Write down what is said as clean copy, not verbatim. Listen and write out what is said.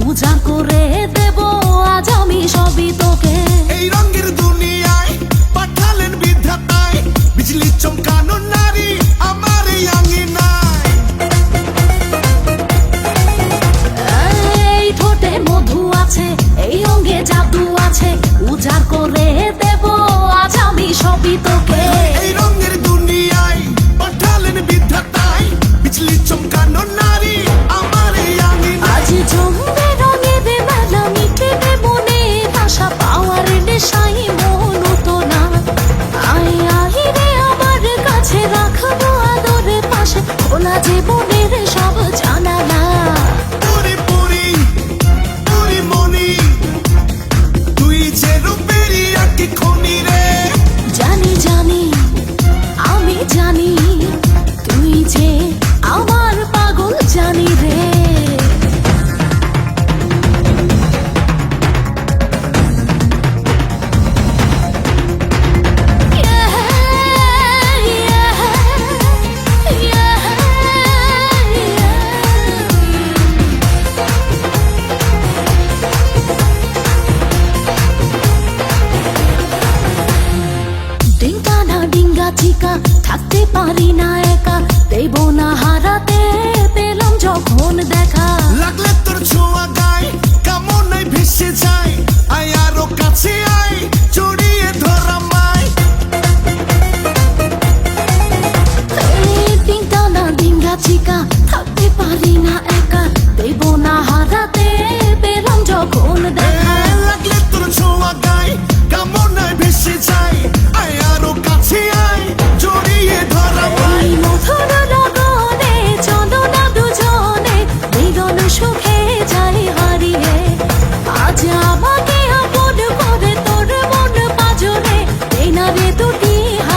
উজাড় করে দেব আজ আমি সবই তোকে। এই রঙের দুনিয়ায় পাঠালেন বিধাতায়, বিজলি চমকানো নারী আমার এই আঙিনায়। এই ঠোঁটে মধু আছে, এই অঙ্গে জাদু আছে, উজাড় করে দেব আজ আমি সবই তোকে। এই রঙের দুনিয়ায় পাঠালেন বিধাতায়, বিজলি চমকানো নারী আমার এই আঙিনায়। আজ জমবে রঙের মেলা, মিটেবে মনের আশা, পাওয়ার নেশায় মন তো না। আয় আয় রে আমার কাছে, রাখবো আদর পাশে, খোলা জীবনের সব জানালা। পুরি পুরি পুরি মনি, তুই যে রূপেরই আঁকি খনি রে। জানি জানি আমি জানি, তুই যে আমার পাগল জানি রে। ডিঙ্কা না ডিঙ্গা চিকা, থাকতে পারি না একা, দেব না হারাতে, পেলাম যখন দেখা। লাগলে তোর ছোঁয়া গায়, কামনায় ভেসে যায়, আয় আরো কাছে